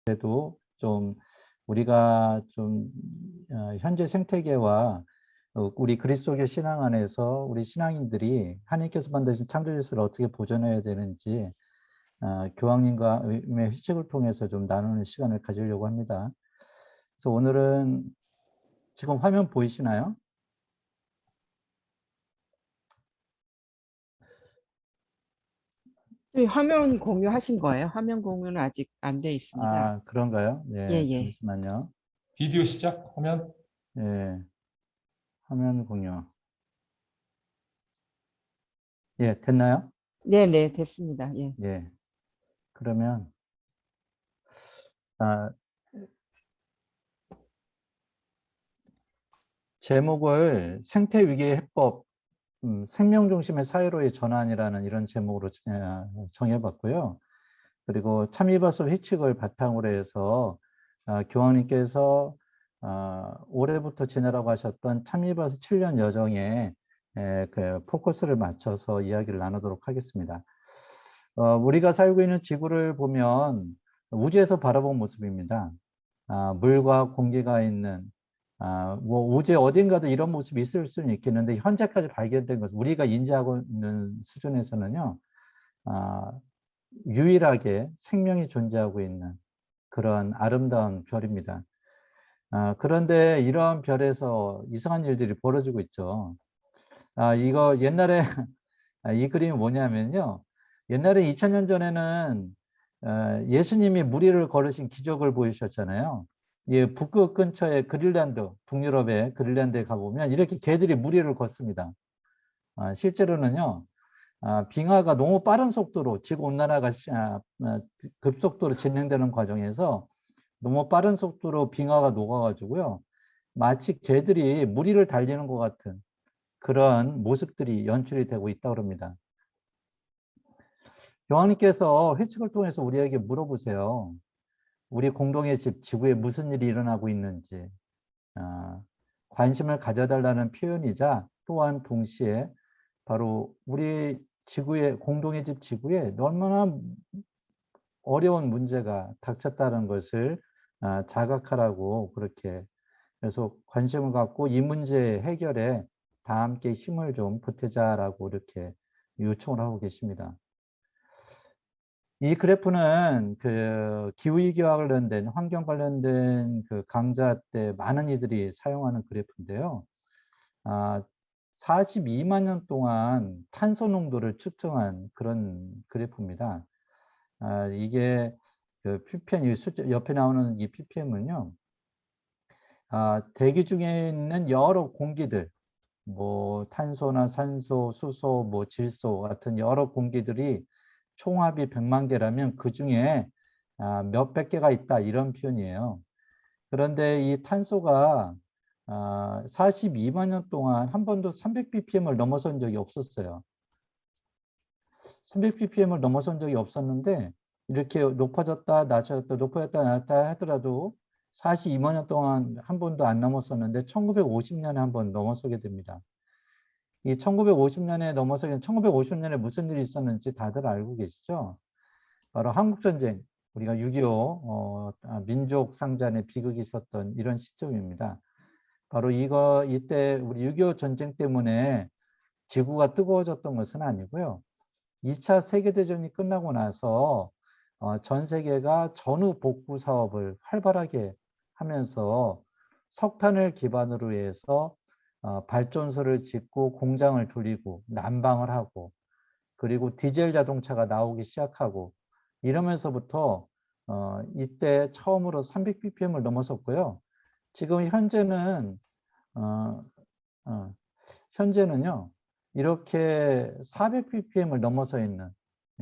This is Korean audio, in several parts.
그래도 좀 우리가 좀 현재 생태계와 우리 그리스도교 신앙 안에서 우리 신앙인들이 하나님께서 만드신 창조 질서를 어떻게 보존해야 되는지 교황님과 의의 회칙을 통해서 좀 나누는 시간을 가지려고 합니다. 그래서 오늘은 지금 화면 보이시나요? 화면 공유하신 거예요? 화면 공유는 아직 안 돼 있습니다. 아, 그런가요? 예, 네, 예. 잠시만요. 비디오 시작하면 예, 화면 공유. 예, 됐나요? 네, 네, 됐습니다. 예. 예, 그러면 제목을 생태위기의 해법, 생명중심의 사회로의 전환이라는 이런 제목으로 정해봤고요. 그리고 참이버섯 회칙을 바탕으로 해서 교황님께서 올해부터 지내라고 하셨던 참이버섯 7년 여정에 그 포커스를 맞춰서 이야기를 나누도록 하겠습니다. 우리가 살고 있는 지구를 보면 우주에서 바라본 모습입니다. 물과 공기가 있는 뭐 우주 어딘가도 이런 모습이 있을 수는 있겠는데 현재까지 발견된 것, 우리가 인지하고 있는 수준에서는요, 유일하게 생명이 존재하고 있는 그런 아름다운 별입니다. 그런데 이런 별에서 이상한 일들이 벌어지고 있죠. 이거 옛날에 이 그림이 뭐냐면요, 옛날에 2000년 전에는 예수님이 물 위를 걸으신 기적을 보이셨잖아요. 예, 북극 근처에 그린란드, 북유럽의 그린란드에 가보면 이렇게 개들이 물 위를 걷습니다. 실제로는요, 빙하가 너무 빠른 속도로 지구온난화가 급속도로 진행되는 과정에서 너무 빠른 속도로 빙하가 녹아가지고요, 마치 개들이 물 위를 달리는 것 같은 그런 모습들이 연출이 되고 있다고 합니다. 교황님께서 회칙을 통해서 우리에게 물어보세요. 우리 공동의 집, 지구에 무슨 일이 일어나고 있는지 관심을 가져달라는 표현이자 또한 동시에 바로 우리 지구의 공동의 집 지구에 얼마나 어려운 문제가 닥쳤다는 것을 자각하라고 그렇게 그래서 관심을 갖고 이 문제 해결에 다 함께 힘을 좀 보태자라고 이렇게 요청을 하고 계십니다. 이 그래프는 그 기후위기와 관련된 환경 관련된 그 강좌 때 많은 이들이 사용하는 그래프인데요. 42만 년 동안 탄소 농도를 측정한 그런 그래프입니다. 이게 그 ppm, 옆에 나오는 이 ppm은요, 대기 중에 있는 여러 공기들, 뭐 탄소나 산소, 수소, 뭐 질소 같은 여러 공기들이 총합이 100만 개라면 그 중에 몇백 개가 있다 이런 표현이에요. 그런데 이 탄소가 42만 년 동안 한 번도 300ppm을 넘어선 적이 없었어요. 300ppm을 넘어선 적이 없었는데 이렇게 높아졌다 낮아졌다 높아졌다 낮았다 하더라도 42만 년 동안 한 번도 안 넘었었는데 1950년에 한 번 넘어서게 됩니다. 이 1950년에 넘어서게 1950년에 무슨 일이 있었는지 다들 알고 계시죠? 바로 한국전쟁, 우리가 6.25 민족 상잔의 비극이 있었던 이런 시점입니다. 바로 이때 우리 6.25 전쟁 때문에 지구가 뜨거워졌던 것은 아니고요. 2차 세계대전이 끝나고 나서 전 세계가 전후 복구 사업을 활발하게 하면서 석탄을 기반으로 해서 발전소를 짓고 공장을 돌리고 난방을 하고 그리고 디젤 자동차가 나오기 시작하고 이러면서부터 이때 처음으로 300ppm을 넘어섰고요. 지금 현재는요, 이렇게 400ppm을 넘어서 있는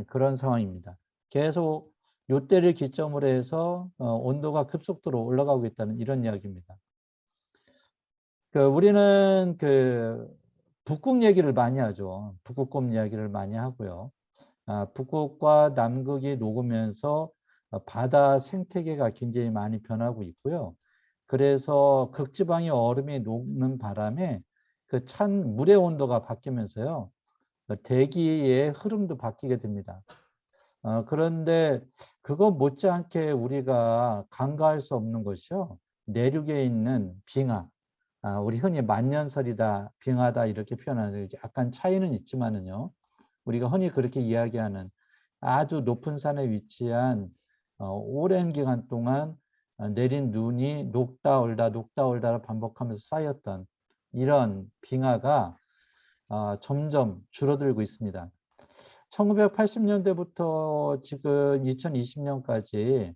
그런 상황입니다. 계속 이때를 기점으로 해서 온도가 급속도로 올라가고 있다는 이런 이야기입니다. 우리는 북극 얘기를 많이 하죠. 북극곰 이야기를 많이 하고요. 북극과 남극이 녹으면서 바다 생태계가 굉장히 많이 변하고 있고요. 그래서 극지방의 얼음이 녹는 바람에 그 찬 물의 온도가 바뀌면서요, 대기의 흐름도 바뀌게 됩니다. 그런데 그거 못지않게 우리가 간과할 수 없는 것이요. 내륙에 있는 빙하. 우리 흔히 만년설이다, 빙하다 이렇게 표현하는 약간 차이는 있지만은요. 우리가 흔히 그렇게 이야기하는 아주 높은 산에 위치한 오랜 기간 동안 내린 눈이 녹다 올다 녹다 올다를 반복하면서 쌓였던 이런 빙하가 점점 줄어들고 있습니다. 1980년대부터 지금 2020년까지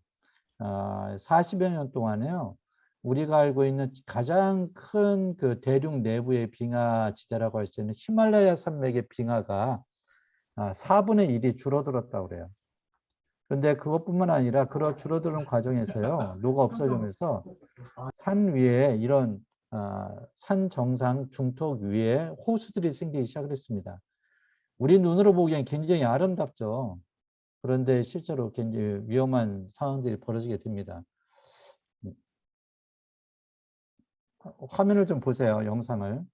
40여 년 동안에요. 우리가 알고 있는 가장 큰 그 대륙 내부의 빙하 지대라고 할 수 있는 히말라야 산맥의 빙하가 4분의 1이 줄어들었다고 그래요. 그런데 그것뿐만 아니라 그런 줄어드는 과정에서요. 녹아 없어지면서 산 위에 이런 산 정상 중턱 위에 호수들이 생기기 시작을 했습니다. 우리 눈으로 보기엔 굉장히 아름답죠. 그런데 실제로 굉장히 위험한 상황들이 벌어지게 됩니다. 화면을 좀 보세요, 영상을.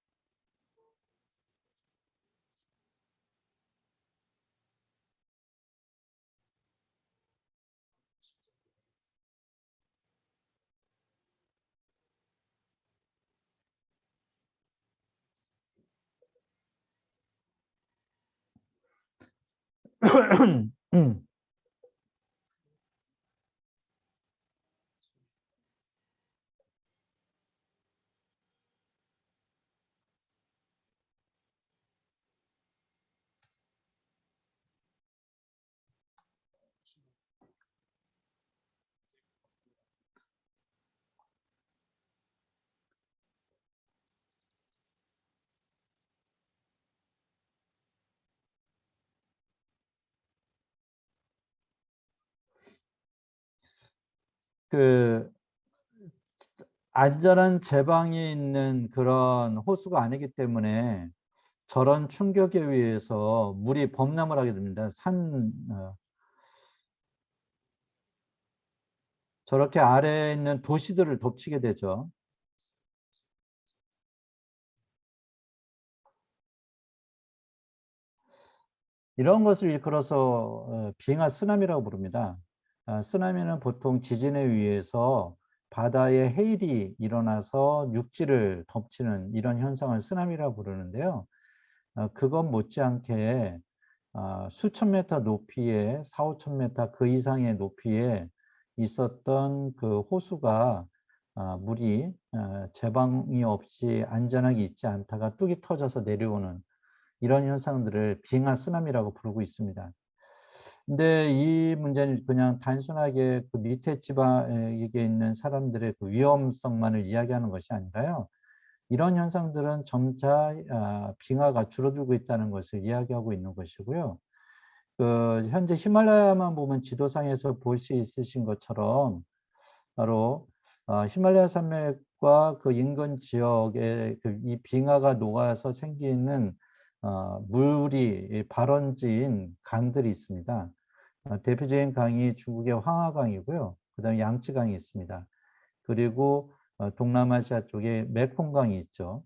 그 안전한 제방이 있는 그런 호수가 아니기 때문에 저런 충격에 의해서 물이 범람을 하게 됩니다. 저렇게 아래에 있는 도시들을 덮치게 되죠. 이런 것을 일컬어서 빙하 쓰나미라고 부릅니다. 쓰나미는 보통 지진에 의해서 바다에 해일이 일어나서 육지를 덮치는 이런 현상을 쓰나미라고 부르는데요. 그것 못지않게 수천 미터 높이에 4, 5천 미터 그 이상의 높이에 있었던 그 호수가 물이 제방이 없이 안전하게 있지 않다가 뚝이 터져서 내려오는 이런 현상들을 빙하 쓰나미라고 부르고 있습니다. 근데 이 문제는 그냥 단순하게 그 밑에 지방에 있는 사람들의 그 위험성만을 이야기하는 것이 아니라요. 이런 현상들은 점차 빙하가 줄어들고 있다는 것을 이야기하고 있는 것이고요. 그 현재 히말라야만 보면 지도상에서 볼 수 있으신 것처럼 바로 히말라야 산맥과 그 인근 지역에 그 이 빙하가 녹아서 생기는 물이 발원지인 강들이 있습니다. 대표적인 강이 중국의 황하강이고요. 그다음에 양쯔강이 있습니다. 그리고 동남아시아 쪽에 메콩강이 있죠.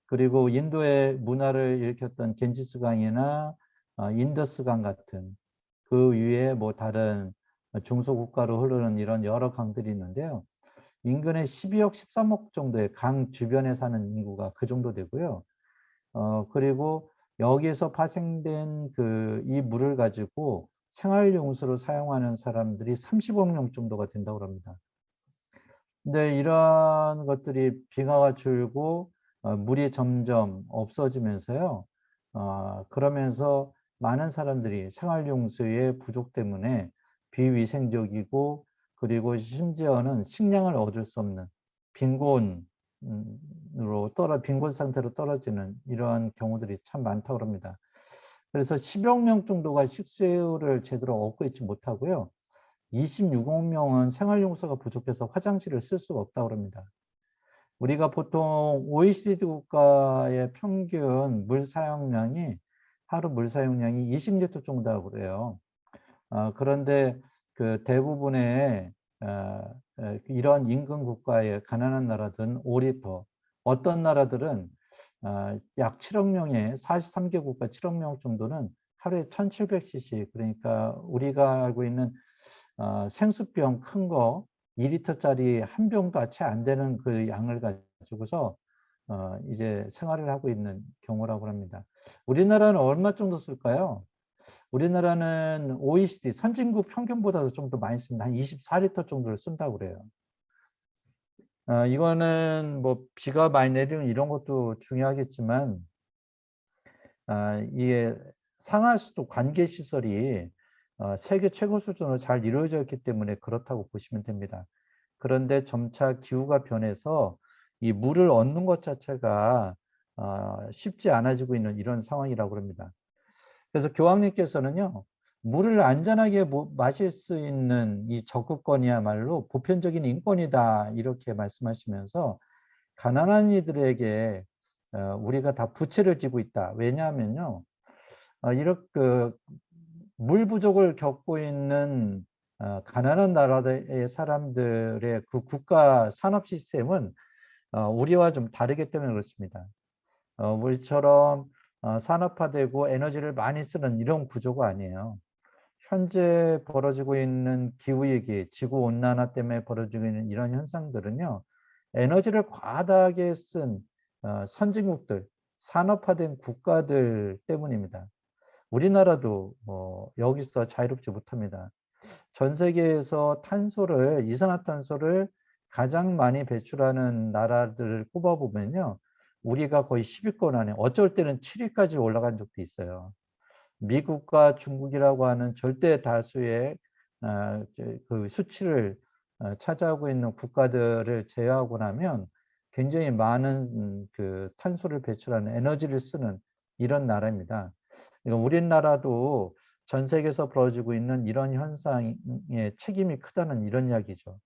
그리고 인도의 문화를 일으켰던 겐지스강이나 인더스강 같은 그 위에 뭐 다른 중소국가로 흐르는 이런 여러 강들이 있는데요. 인근에 12억, 13억 정도의 강 주변에 사는 인구가 그 정도 되고요. 그리고 여기에서 파생된 그 이 물을 가지고 생활용수로 사용하는 사람들이 30억 명 정도가 된다고 합니다. 근데 이러한 것들이 빙하가 줄고 물이 점점 없어지면서요. 그러면서 많은 사람들이 생활용수의 부족 때문에 비위생적이고 그리고 심지어는 식량을 얻을 수 없는 빈곤 빈곤 상태로 떨어지는 이러한 경우들이 참 많다고 합니다. 그래서 10억 명 정도가 식수를 제대로 얻고 있지 못하고요. 26억 명은 생활용수가 부족해서 화장실을 쓸 수가 없다고 합니다. 우리가 보통 OECD 국가의 평균 물 사용량이 하루 물 사용량이 20리터 정도라고 그래요. 그런데 그 대부분의 이런 인근 국가의 가난한 나라들은 5리터, 어떤 나라들은 약 7억 명의 43개 국가 7억 명 정도는 하루에 1700cc, 그러니까 우리가 알고 있는 생수병 큰 거 2리터짜리 한 병도 채 안 되는 그 양을 가지고서 이제 생활을 하고 있는 경우라고 합니다. 우리나라는 얼마 정도 쓸까요? 우리나라는 OECD 선진국 평균보다도 좀 더 많이 씁니다. 한 24리터 정도를 쓴다고 그래요. 이거는 뭐 비가 많이 내리는 이런 것도 중요하겠지만 이게 상하수도 관계 시설이 세계 최고 수준으로 잘 이루어져 있기 때문에 그렇다고 보시면 됩니다. 그런데 점차 기후가 변해서 이 물을 얻는 것 자체가 쉽지 않아지고 있는 이런 상황이라고 합니다. 그래서 교황님께서는요, 물을 안전하게 마실 수 있는 이 접근권이야말로 보편적인 인권이다 이렇게 말씀하시면서 가난한 이들에게 우리가 다 부채를 지고 있다. 왜냐하면요, 이렇게 물 부족을 겪고 있는 가난한 나라의 사람들의 그 국가 산업 시스템은 우리와 좀 다르기 때문에 그렇습니다. 우리처럼 산업화되고 에너지를 많이 쓰는 이런 구조가 아니에요. 현재 벌어지고 있는 기후위기, 지구온난화 때문에 벌어지고 있는 이런 현상들은요, 에너지를 과다하게 쓴 선진국들, 산업화된 국가들 때문입니다. 우리나라도 여기서 자유롭지 못합니다. 전 세계에서 이산화탄소를 가장 많이 배출하는 나라들을 꼽아보면요, 우리가 거의 10위권 안에, 어쩔 때는 7위까지 올라간 적도 있어요. 미국과 중국이라고 하는 절대 다수의 그 수치를 차지하고 있는 국가들을 제외하고 나면 굉장히 많은 그 탄소를 배출하는 에너지를 쓰는 이런 나라입니다. 그러니까 우리나라도 전 세계에서 벌어지고 있는 이런 현상에 책임이 크다는 이런 이야기죠.